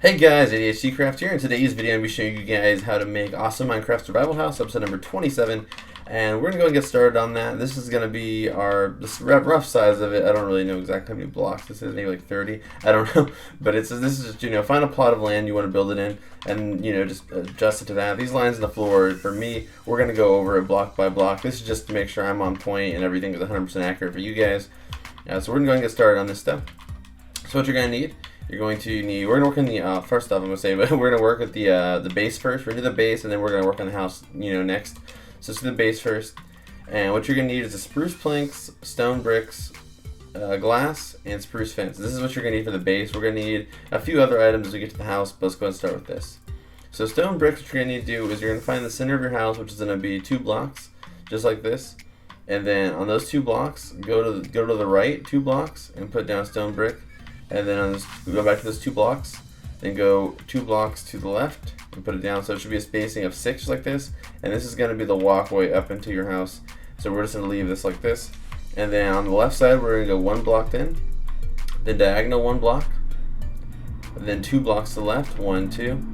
Hey guys, ADHDcraft here. In today's video, I'm going to be showing you guys how to make awesome Minecraft survival house, episode number 27. And we're going to go and get started on that. This is going to be our rough size of it. I don't really know exactly how many blocks this is, maybe like 30. I don't know. But this is just, find a plot of land you want to build it in and, just adjust it to that. These lines in the floor, for me, we're going to go over it block by block. This is just to make sure I'm on point and everything is 100% accurate for you guys. So we're going to go and get started on this stuff. So what you're going to need, we're going to work in the, first off I'm going to say, but we're going to work with the base first. We're going to do the base and then we're going to work on the house, next. So let's do the base first. And what you're going to need is the spruce planks, stone bricks, glass, and spruce fence. This is what you're going to need for the base. We're going to need a few other items as we get to the house, but let's go ahead and start with this. So stone bricks, what you're going to need to do is you're going to find the center of your house, which is going to be 2 blocks, just like this. And then on those 2 blocks, go to the right 2 blocks and put down a stone brick. And then on this, go back to those 2 blocks, then go 2 blocks to the left and put it down. So it should be a spacing of 6 like this. And this is going to be the walkway up into your house. So we're just going to leave this like this. And then on the left side, we're going to go 1 block in, then diagonal 1 block, and then 2 blocks to the left, 1, 2.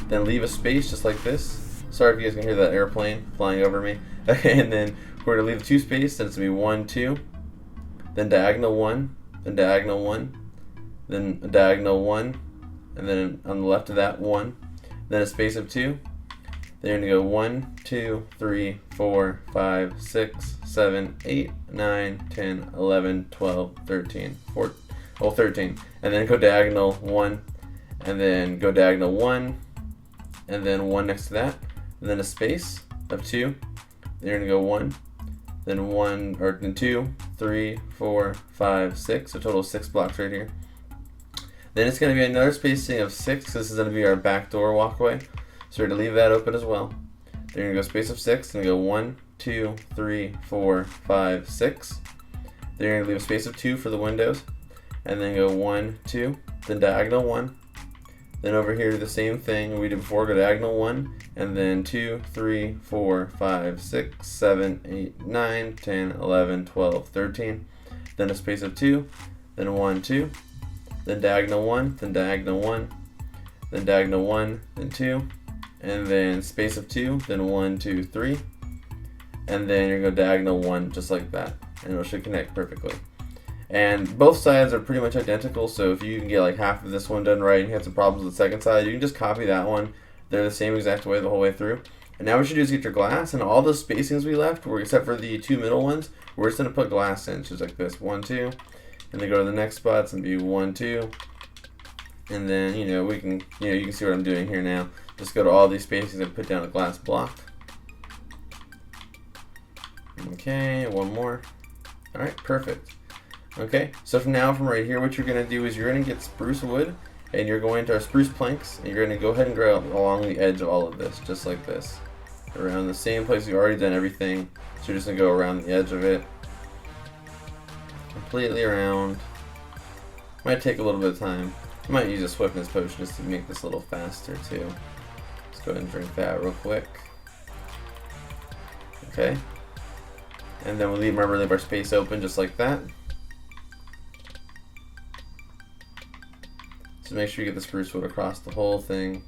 Then leave a space just like this. Sorry if you guys can hear that airplane flying over me. Okay, and then we're going to leave 2 space, then it's going to be 1, 2, then diagonal 1, then diagonal 1. Then a diagonal 1, and then on the left of that 1, then a space of 2. Then you're going to go 1, 2, 3, 4, 5, 6, 7, 8, 9, 10, 11, 12, 13, 13. And then go diagonal 1, and then go diagonal 1, and then 1 next to that, and then a space of 2. Then you're going to go 1, then 2, 3, 4, 5, 6, so total of 6 blocks right here. Then it's going to be another spacing of 6, because this is going to be our back door walkway. So we're going to leave that open as well. Then you're going to go space of 6, and go 1, 2, 3, 4, 5, 6. Then you're going to leave a space of 2 for the windows. And then go 1, 2, then diagonal 1. Then over here, do the same thing we did before, go diagonal 1, and then 2, 3, 4, 5, 6, 7, 8, 9, 10, 11, 12, 13. Then a space of 2, then 1, 2. Then diagonal 1, then diagonal 1, then diagonal 1, then 2, and then space of 2, then 1, 2, 3, and then you're going to go diagonal 1 just like that, and it should connect perfectly. And both sides are pretty much identical, so if you can get like half of this one done right and you had some problems with the second side, you can just copy that one. They're the same exact way the whole way through. And now what you do is get your glass, and all those spacings we left, except for the 2 middle ones, we're just going to put glass in, just like this, 1, 2. And then go to the next spots and be 1, 2, and then we can you can see what I'm doing here now. Just go to all these spaces and put down a glass block. Okay, one more. All right, perfect. Okay, so from right here, what you're gonna do is you're gonna get spruce wood, and you're going to our spruce planks, and you're gonna go ahead and grow along the edge of all of this, just like this, around the same place you've already done everything. So you're just gonna go around the edge of it. Completely around. Might take a little bit of time. I might use a swiftness potion just to make this a little faster too. Let's go ahead and drink that real quick. Okay. And then we'll leave our space open just like that. So make sure you get the spruce wood across the whole thing.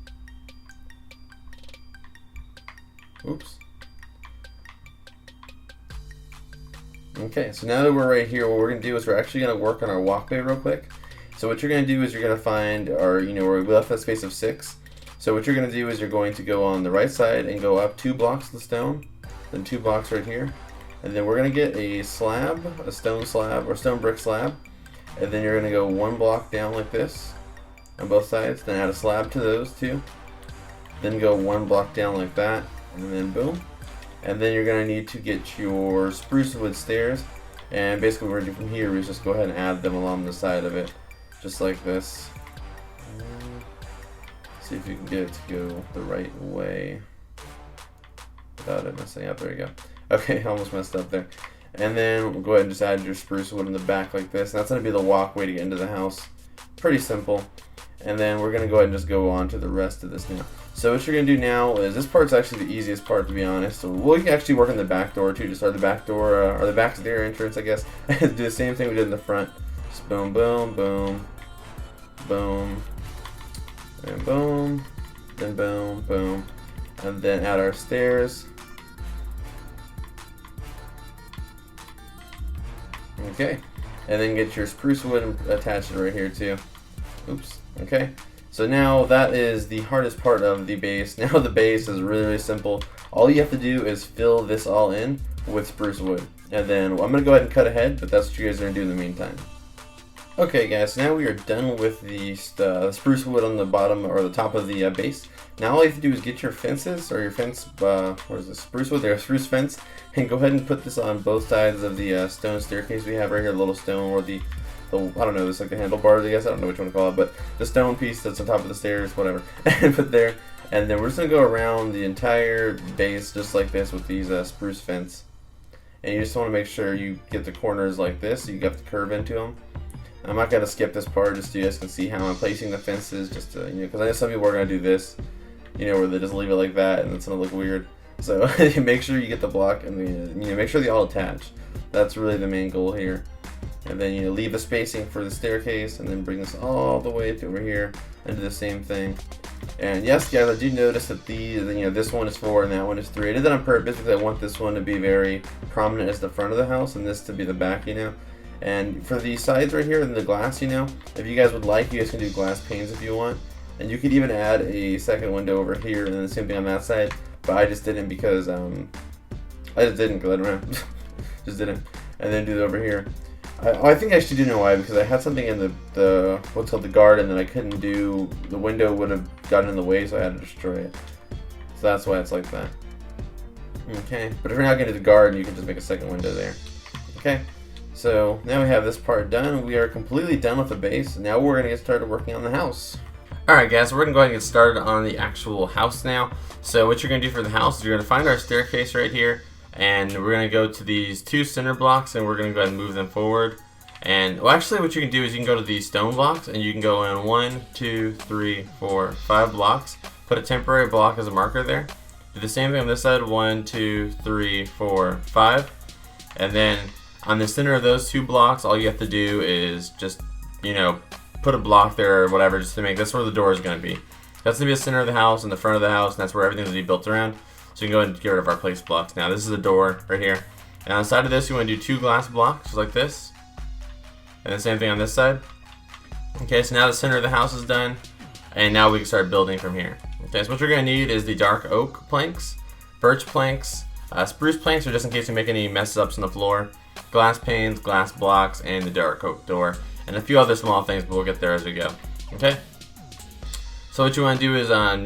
Oops. Okay, so now that we're right here, what we're going to do is we're actually going to work on our walkway real quick. So what you're going to do is you're going to find our, where we left that space of 6. So what you're going to do is you're going to go on the right side and go up 2 blocks of the stone, then 2 blocks right here. And then we're going to get a slab, a stone slab, or stone brick slab. And then you're going to go 1 block down like this on both sides, then add a slab to those 2. Then go 1 block down like that, and then boom. And then you're going to need to get your spruce wood stairs, and basically what we're going to do from here is just go ahead and add them along the side of it, just like this. See if you can get it to go the right way without it messing up. There you go. Okay, almost messed up there. And then we'll go ahead and just add your spruce wood in the back like this. And that's going to be the walkway to get into the house. Pretty simple. And then we're going to go ahead and just go on to the rest of this now. So what you're going to do now is, this part's actually the easiest part, to be honest. So we'll actually work on the back door too. Just start the back door, or the back stair entrance, I guess. Do the same thing we did in the front. Just boom, boom, boom, boom, and boom, then boom, boom, and then add our stairs. Okay, and then get your spruce wood and attach it right here too. Oops. Okay, so now that is the hardest part of the base. Now the base is really, really simple. All you have to do is fill this all in with spruce wood. And then I'm going to go ahead and cut ahead, but that's what you guys are going to do in the meantime. Okay guys, so now we are done with the spruce wood on the bottom or the top of the base. Now all you have to do is get your fences or your fence, what is this, spruce wood there, spruce fence, and go ahead and put this on both sides of the stone staircase we have right here, the little stone or the I don't know, it's like the handlebars, I guess, I don't know which one to call it, but the stone piece that's on top of the stairs, whatever, and put there. And then we're just going to go around the entire base just like this with these spruce fence. And you just want to make sure you get the corners like this, so you got the curve into them. I'm not going to skip this part just so you guys can see how I'm placing the fences, just to, because I know some people are going to do this, where they just leave it like that and it's going to look weird. So make sure you get the block and make sure they all attach. That's really the main goal here. And then leave the spacing for the staircase, and then bring this all the way to over here and do the same thing. And yes, guys, I do notice that this one is 4 and that one is 3. I did that on purpose because I want this one to be very prominent as the front of the house and this to be the back, And for the sides right here and the glass, if you guys would like, you guys can do glass panes if you want. And you could even add a second window over here and then the same thing on that side. But I just didn't because I don't know. Just didn't. And then do it over here. I think I actually do know why, because I had something in the what's called the garden that I couldn't do. The window would have gotten in the way, so I had to destroy it. So that's why it's like that. Okay, but if you're not going to do the garden, you can just make a second window there. Okay, so now we have this part done. We are completely done with the base. Now we're going to get started working on the house. Alright guys, so we're going to go ahead and get started on the actual house now. So what you're going to do for the house is you're going to find our staircase right here. And we're going to go to these 2 center blocks and we're going to go ahead and move them forward. And well, actually what you can do is you can go to these stone blocks and you can go in 1, 2, 3, 4, 5 blocks. Put a temporary block as a marker there. Do the same thing on this side, 1, 2, 3, 4, 5. And then on the center of those 2 blocks, all you have to do is just, put a block there or whatever just to make this where the door is going to be. That's going to be the center of the house and the front of the house, and that's where everything's going to be built around. So you can go ahead and get rid of our place blocks. Now this is the door right here. And on the side of this, you want to do 2 glass blocks, just like this. And the same thing on this side. Okay, so now the center of the house is done. And now we can start building from here. Okay, so what you're going to need is the dark oak planks, birch planks, spruce planks, or just in case you make any mess ups on the floor, glass panes, glass blocks, and the dark oak door. And a few other small things, but we'll get there as we go. Okay? So what you want to do is, now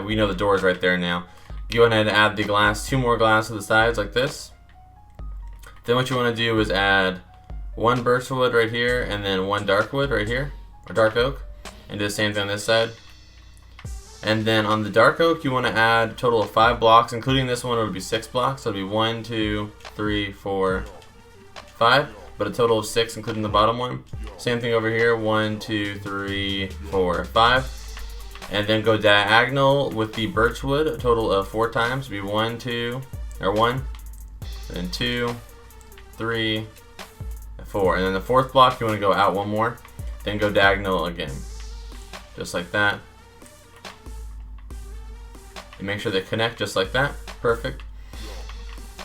we know the doors right there now. Go ahead and add the glass, 2 more glass to the sides like this. Then what you want to do is add 1 birch wood right here and then 1 dark wood right here, or dark oak, and do the same thing on this side. And then on the dark oak, you want to add a total of 5 blocks, including this one. It would be 6 blocks. So it would be 1, 2, 3, 4, 5, but a total of 6, including the bottom one. Same thing over here, 1, 2, 3, 4, 5. And then go diagonal with the birch wood, a total of 4 times. It'd be 1, 2, or 1, then 2, 3, 4. And then the 4th block, you want to go out 1 more, then go diagonal again, just like that. And make sure they connect just like that. Perfect.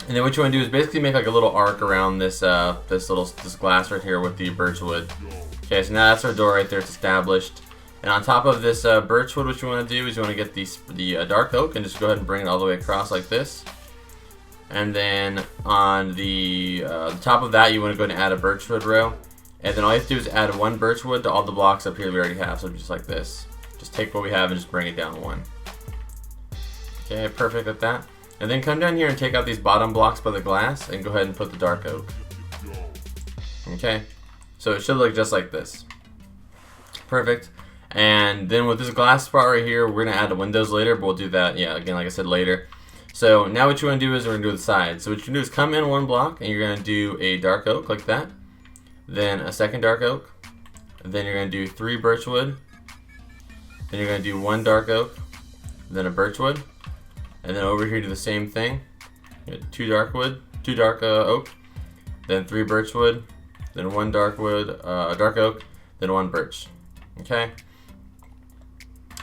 And then what you want to do is basically make like a little arc around this this glass right here with the birch wood. Okay, so now that's our door right there. It's established. And on top of this birch wood, what you want to do is you want to get the dark oak and just go ahead and bring it all the way across like this. And then on the top of that, you want to go ahead and add a birch wood row. And then all you have to do is add 1 birch wood to all the blocks up here we already have. So just like this. Just take what we have and just bring it down 1. Okay, perfect at that. And then come down here and take out these bottom blocks by the glass and go ahead and put the dark oak. Okay, so it should look just like this. Perfect. And then with this glass spot right here, we're going to add the windows later, but we'll do that, again, like I said, later. So now what you want to do is we're going to do the sides. So what you can do is come in 1 block, and you're going to do a dark oak like that. Then a second dark oak. Then you're going to do 3 birch wood. Then you're going to do 1 dark oak. Then a birch wood. And then over here do the same thing. 2 dark oak. Then 3 birch wood. Then 1 dark oak. Then 1 birch. Okay.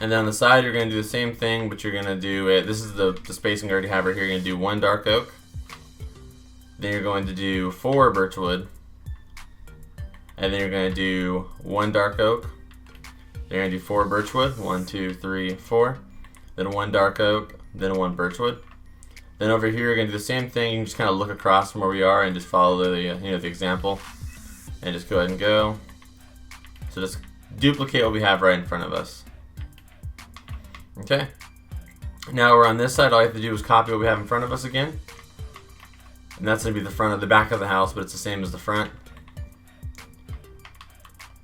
And then on the side, you're going to do the same thing, but you're going to do it. This is the spacing you already have right here. You're going to do 1 dark oak. Then you're going to do 4 birchwood. And then you're going to do 1 dark oak. Then you're going to do 4 birchwood. 1, 2, 3, 4. Then 1 dark oak. Then 1 birchwood. Then over here, you're going to do the same thing. You can just kind of look across from where we are and just follow the the example. And just go ahead and go. So just duplicate what we have right in front of us. Okay. Now we're on this side. All you have to do is copy what we have in front of us again. And that's going to be the back of the house, but it's the same as the front.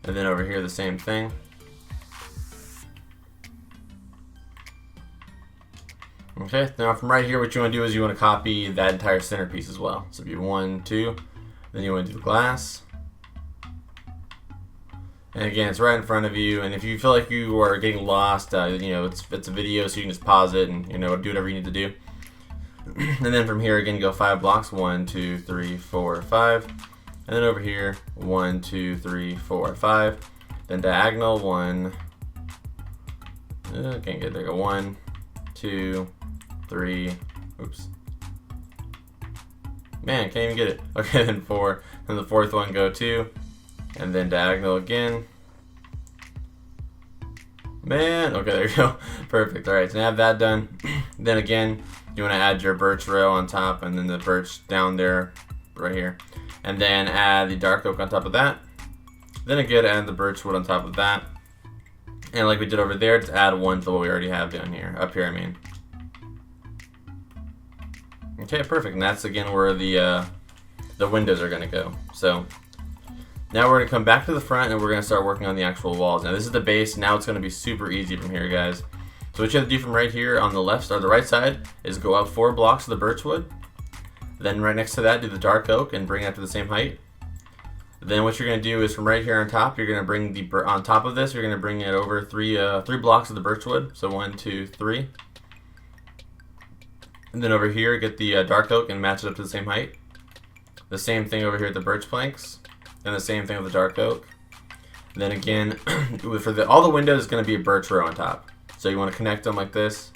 And then over here, the same thing. Okay, now from right here, what you want to do is you want to copy that entire centerpiece as well. So it'd be 1, 2, then you want to do the glass. And again, it's right in front of you. And if you feel like you are getting lost, it's a video, so you can just pause it and do whatever you need to do. And then from here, again, go 5 blocks. 1, 2, 3, 4, 5. And then over here, 1, 2, 3, 4, 5. Then diagonal 1. Can't get there. Go 1, 2, 3. Oops. Man, can't even get it. Okay, then 4. Then the fourth one, go 2. And then diagonal again. Man, okay, there you go. Perfect. All right, so now I have that done. Then again, you want to add your birch row on top, and then the birch down there, right here. And then add the dark oak on top of that. Then again, add the birch wood on top of that. And like we did over there, just add 1 to what we already have down here, up here, I mean. Okay, perfect. And that's again where the windows are going to go. So now we're going to come back to the front and we're going to start working on the actual walls. Now this is the base. Now it's going to be super easy from here, guys. So what you have to do from right here on the left or the right side is go up 4 blocks of the birch wood. Then right next to that, do the dark oak and bring it up to the same height. Then what you're going to do is from right here on top, you're going to bring on top of this, you're going to bring it over 3 blocks of the birch wood. So 1, 2, 3. And then over here, get the dark oak and match it up to the same height. The same thing over here at the birch planks. And the same thing with the dark oak. And then again, for all the windows, it's going to be a birch row on top. So you want to connect them like this.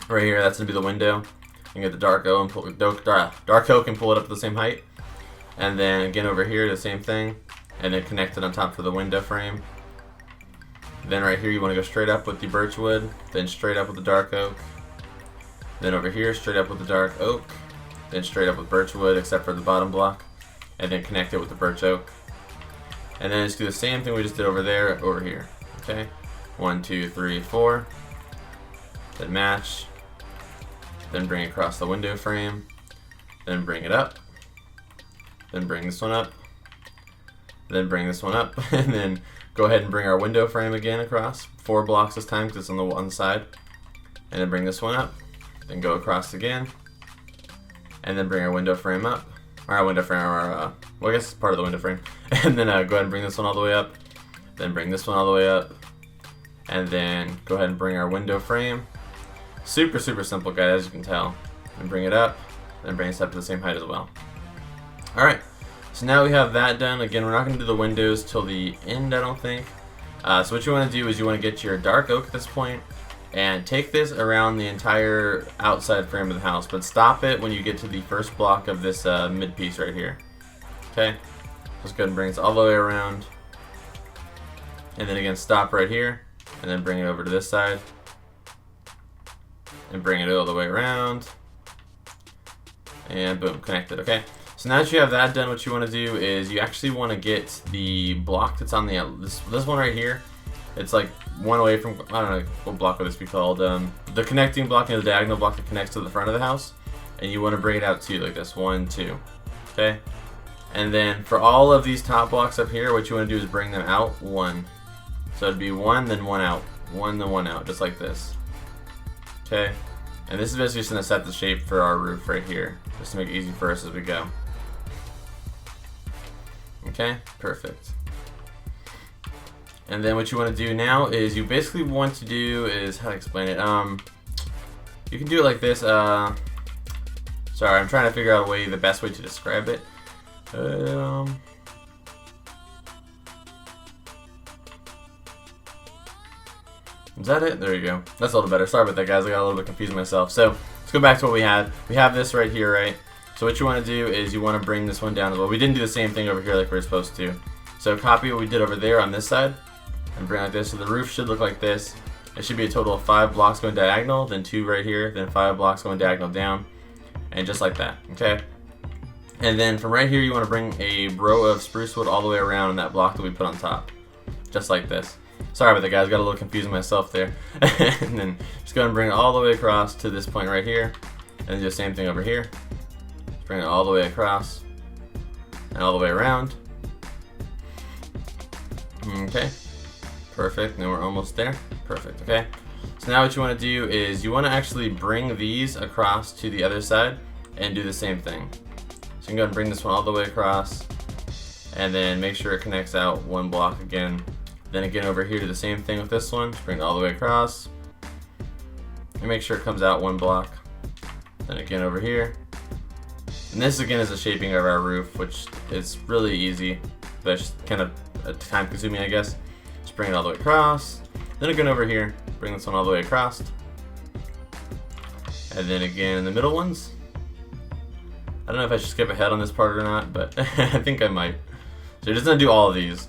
Right here, that's going to be the window. And get the dark oak and pull it up to the same height. And then again over here, the same thing. And then connect it on top of the window frame. Then right here, you want to go straight up with the birch wood. Then straight up with the dark oak. Then over here, straight up with the dark oak. Then straight up with birch wood, except for the bottom block. And then connect it with the birch oak. And then just do the same thing we just did over there, over here. Okay? 1, 2, 3, 4. Then match. Then bring it across the window frame. Then bring it up. Then bring this one up. Then bring this one up. And then go ahead and bring our window frame again across. 4 blocks this time because it's on the one side. And then bring this one up. Then go across again. And then bring our window frame up. Our window frame, well, I guess it's part of the window frame. And then go ahead and bring this one all the way up. Then bring this one all the way up. And then go ahead and bring our window frame. Super, super simple, guys, as you can tell. And bring it up. Then bring this up to the same height as well. Alright, so now we have that done. Again, we're not going to do the windows till the end, I don't think. So what you want to do is you want to get your dark oak at this point. And take this around the entire outside frame of the house, but stop it when you get to the first block of this mid piece right here. Okay, just go ahead and bring this all the way around, and then again stop right here, and then bring it over to this side, and bring it all the way around, and boom, connect it. Okay, so now that you have that done, what you want to do is you actually want to get the block that's on the this one right here. It's like one away from, I don't know, what block would this be called? The connecting block, the diagonal block that connects to the front of the house. And you want to bring it out to like this, 1, 2. Okay? And then for all of these top blocks up here, what you want to do is bring them out 1. So it'd be 1, then 1 out. 1, then 1 out, just like this. Okay? And this is basically just going to set the shape for our roof right here, just to make it easy for us as we go. Okay? Perfect. And then what you want to do now is you basically want to do is, how to explain it, you can do it like this, sorry, I'm trying to figure out the best way to describe it. Is that it? There you go. That's a little better. Sorry about that, guys. I got a little bit confused myself. So let's go back to what we had. We have this right here, right? So what you want to do is you want to bring this one down as well. We didn't do the same thing over here like we were supposed to. So copy what we did over there on this side and bring it like this. So the roof should look like this. It should be a total of 5 blocks going diagonal, then 2 right here, then 5 blocks going diagonal down, and just like that, okay? And then from right here, you want to bring a row of spruce wood all the way around that block that we put on top, just like this. Sorry about that, guys. Got a little confused myself there. And then just go ahead and bring it all the way across to this point right here, and then do the same thing over here. Bring it all the way across and all the way around. Okay, perfect. And then we're almost there. Perfect. Okay. So now what you want to do is you want to actually bring these across to the other side and do the same thing. So you can go ahead and bring this one all the way across, and then make sure it connects out 1 block again. Then again over here, do the same thing with this one. Just bring it all the way across, and make sure it comes out 1 block. Then again over here. And this again is the shaping of our roof, which is really easy, but it's kind of time consuming, I guess. Just bring it all the way across. Then again over here, bring this one all the way across. And then again in the middle ones. I don't know if I should skip ahead on this part or not, but I think I might. So you're just gonna do all of these.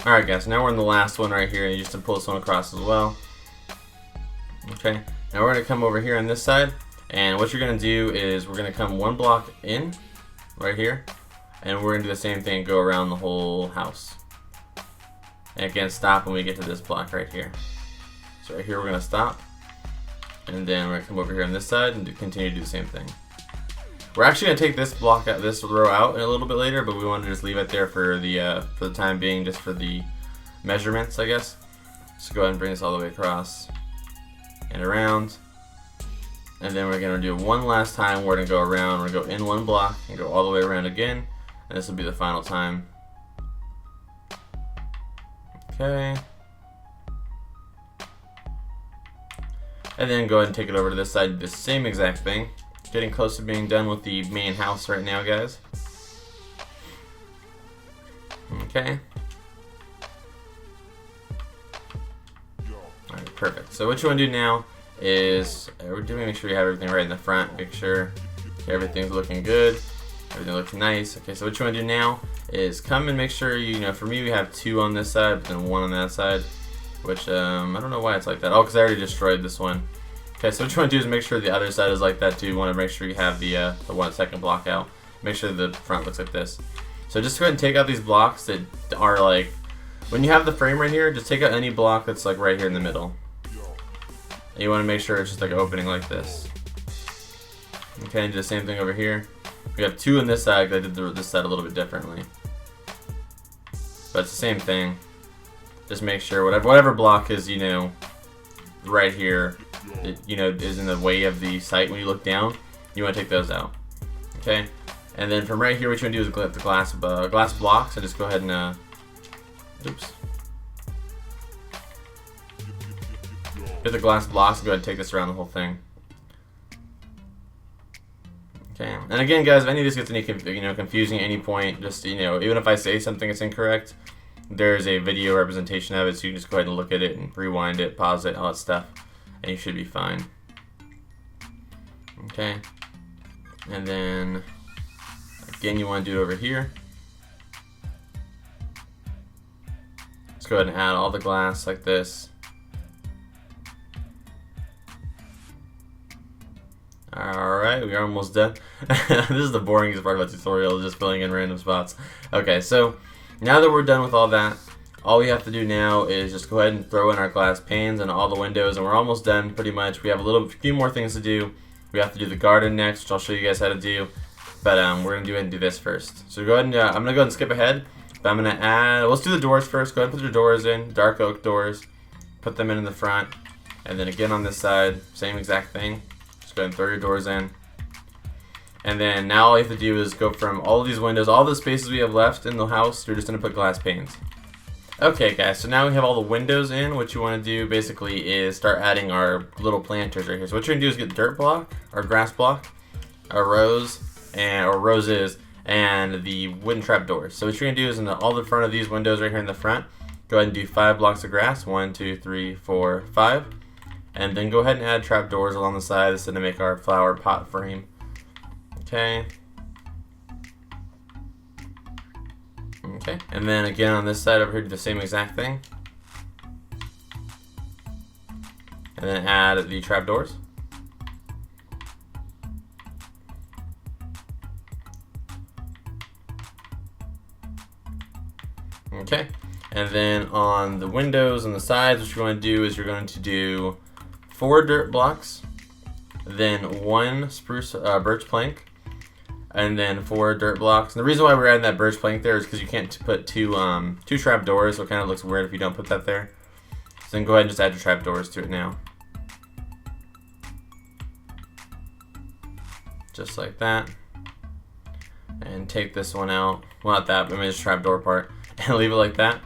Alright guys, now we're in the last one right here, and you just pull this one across as well. Okay, now we're going to come over here on this side, and what you're going to do is we're going to come 1 block in, right here, and we're going to do the same thing, go around the whole house. And again, stop when we get to this block right here. So right here we're going to stop, and then we're going to come over here on this side and continue to do the same thing. We're actually going to take this block out, this row out in a little bit later, but we want to just leave it there for the time being, just for the measurements, I guess. So go ahead and bring this all the way across and around, and then we're going to do one last time. We're going to go around. We're going to go in 1 block and go all the way around again, and this will be the final time. Okay. And then go ahead and take it over to this side, do the same exact thing. Getting close to being done with the main house right now, guys. Okay. Alright, perfect. So what you want to do now is we're doing, make sure you have everything right in the front. Make sure everything's looking good. Everything looks nice. Okay, so what you want to do now is come and make sure for me we have 2 on this side, but then 1 on that side. Which I don't know why it's like that. Oh, because I already destroyed this one. Okay, so what you want to do is make sure the other side is like that too. You want to make sure you have the 1 second block out. Make sure the front looks like this. So just go ahead and take out these blocks that are like, when you have the frame right here, just take out any block that's like right here in the middle. And you want to make sure it's just like opening like this. Okay, and do the same thing over here. We have 2 on this side, I did this side a little bit differently. But it's the same thing. Just make sure whatever block is, right here, is in the way of the sight when you look down, you want to take those out. Okay, and then from right here, what you want to do is get the glass blocks, and just go ahead and oops, get the glass blocks and go ahead and take this around the whole thing. Okay, and again, guys, if any of this gets any confusing at any point, just even if I say something that's incorrect, there's a video representation of it, so you can just go ahead and look at it and rewind it, pause it, all that stuff, and you should be fine. Okay, and then again, you want to do it over here. Let's go ahead and add all the glass like this. Alright, we are almost done. This is the boringest part of the tutorial, just filling in random spots. Okay, so now that we're done with all that, all we have to do now is just go ahead and throw in our glass panes and all the windows, and we're almost done pretty much. We have a few more things to do. We have to do the garden next, which I'll show you guys how to do, but we're going to do this first. So go ahead and, I'm going to go ahead and skip ahead, but I'm going to add, let's do the doors first. Go ahead and put your doors in, dark oak doors, put them in the front, and then again on this side, same exact thing. Just go ahead and throw your doors in. And then now all you have to do is go from all of these windows, all the spaces we have left in the house, you're just going to put glass panes. Okay guys, so now we have all the windows in. What you want to do basically is start adding our little planters right here. So what you're going to do is get dirt block, or grass block, a rose, or roses, and the wooden trap doors. So what you're going to do is in all the front of these windows right here in the front, go ahead and do 5 blocks of grass. 1, 2, 3, 4, 5. And then go ahead and add trap doors along the side. This is going to make our flower pot frame. Okay. Okay, and then again on this side over here, do the same exact thing. And then add the trapdoors. Okay, and then on the windows and the sides, what you're going to do is you're going to do 4 dirt blocks, then 1 spruce birch plank, and then 4 dirt blocks. And the reason why we're adding that birch plank there is because you can't put two trap doors, so it kind of looks weird if you don't put that there. So then go ahead and just add your trap doors to it now. Just like that. And take this one out. Well, not that, but I mean this trap door part. And leave it like that.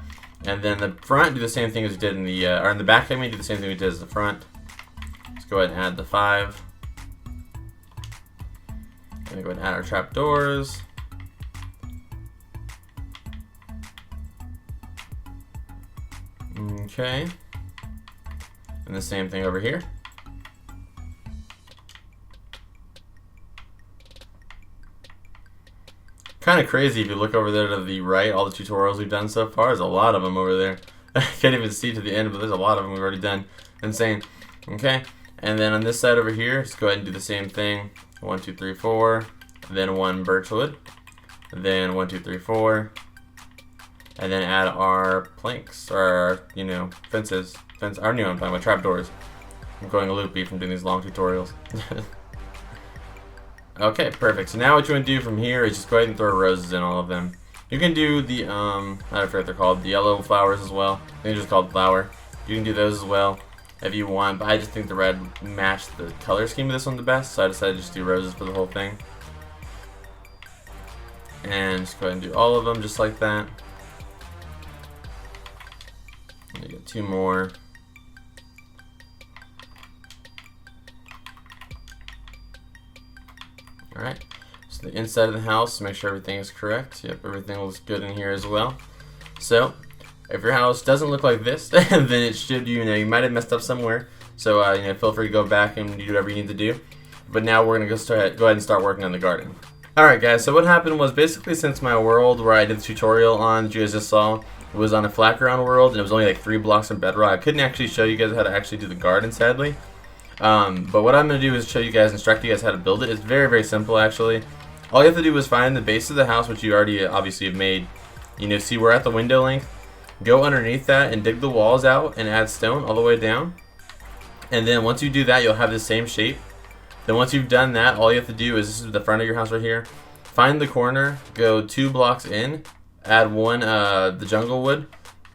And then the front, do the same thing as we did in the, or in the back, I mean, do the same thing we did as the front. Let's go ahead and add the 5. And go ahead and add our trap doors. Okay. And the same thing over here. Kind of crazy if you look over there to the right, all the tutorials we've done so far. There's a lot of them over there. I can't even see to the end, but there's a lot of them we've already done. Insane. Okay. And then on this side over here, just go ahead and do the same thing. 1, 2, 3, 4. Then 1 birch wood. Then 1, 2, 3, 4. And then add our planks, or our, you know, fences. I don't know what I'm talking about, trapdoors. I'm going a loopy from doing these long tutorials. Okay, perfect. So now what you want to do from here is just go ahead and throw roses in all of them. You can do the, I forget what they're called, the yellow flowers as well. I think they're just called flower. You can do those as well if you want, but I just think the red matched the color scheme of this one the best, so I decided to just do roses for the whole thing. And just go ahead and do all of them just like that. And you get 2 more. Alright, so the inside of the house, make sure everything is correct. Yep, everything looks good in here as well. So, if your house doesn't look like this, then it should, you know, you might have messed up somewhere. So, you know, feel free to go back and do whatever you need to do. But now we're going to go ahead and start working on the garden. Alright guys, so what happened was basically since my world where I did the tutorial on that you guys just saw was on a flat ground world and it was only like 3 blocks of bedrock, I couldn't actually show you guys how to actually do the garden sadly. But what I'm going to do is show you guys, instruct you guys how to build it. It's very, very simple actually. All you have to do is find the base of the house, which you already obviously have made. You know, see we're at the window length. Go underneath that and dig the walls out and add stone all the way down. And then once you do that, you'll have the same shape. Then once you've done that, all you have to do is, this is the front of your house right here. Find the corner, go 2 blocks in, add 1 the jungle wood,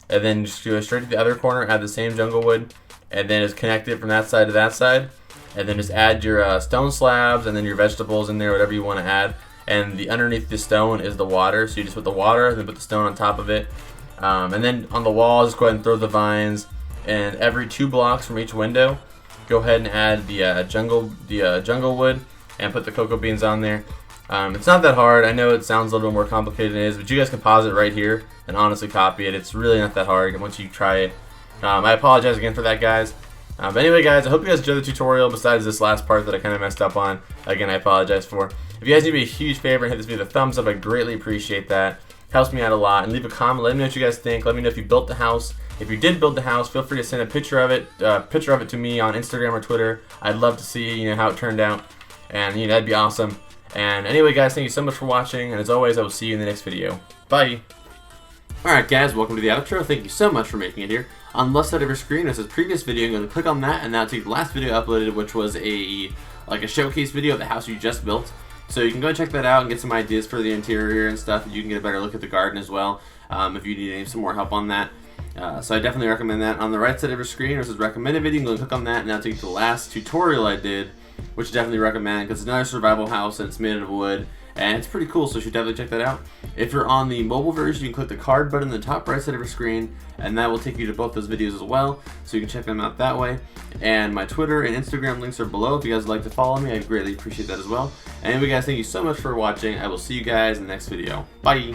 and then just go straight to the other corner, add the same jungle wood, and then just connect it from that side to that side. And then just add your stone slabs and then your vegetables in there, whatever you want to add. And the underneath the stone is the water, so you just put the water, then put the stone on top of it. And then on the walls, just go ahead and throw the vines. And every 2 blocks from each window, go ahead and add the jungle wood and put the cocoa beans on there. It's not that hard. I know it sounds a little bit more complicated than it is, but you guys can pause it right here and honestly copy it. It's really not that hard once you try it. I apologize again for that, guys. But anyway, guys, I hope you guys enjoyed the tutorial besides this last part that I kind of messed up on. Again, I apologize for. If you guys do me a huge favor and hit this video with a thumbs up, I greatly appreciate that. Helps me out a lot. And leave a comment. Let me know what you guys think. Let me know if you built the house. If you did build the house, feel free to send a picture of it to me on Instagram or Twitter. I'd love to see, you know, how it turned out. And, you know, that'd be awesome. And anyway, guys, thank you so much for watching. And as always, I will see you in the next video. Bye. Alright guys, welcome to the outro. Thank you so much for making it here. On the left side of your screen is this previous video. I'm going to click on that and that'll take the last video uploaded, which was a showcase video of the house you just built. So you can go check that out and get some ideas for the interior and stuff. You can get a better look at the garden as well if you need some more help on that. So I definitely recommend that. On the right side of your screen is this recommended video. You can go click on that and that'll take you to the last tutorial I did, which I definitely recommend because it's another survival house and it's made out of wood. and it's pretty cool, so you should definitely check that out. If you're on the mobile version, you can click the card button in the top right side of your screen, and that will take you to both those videos as well, so you can check them out that way. And my Twitter and Instagram links are below if you guys would like to follow me. I'd greatly appreciate that as well. And anyway, guys, thank you so much for watching. I will see you guys in the next video. Bye!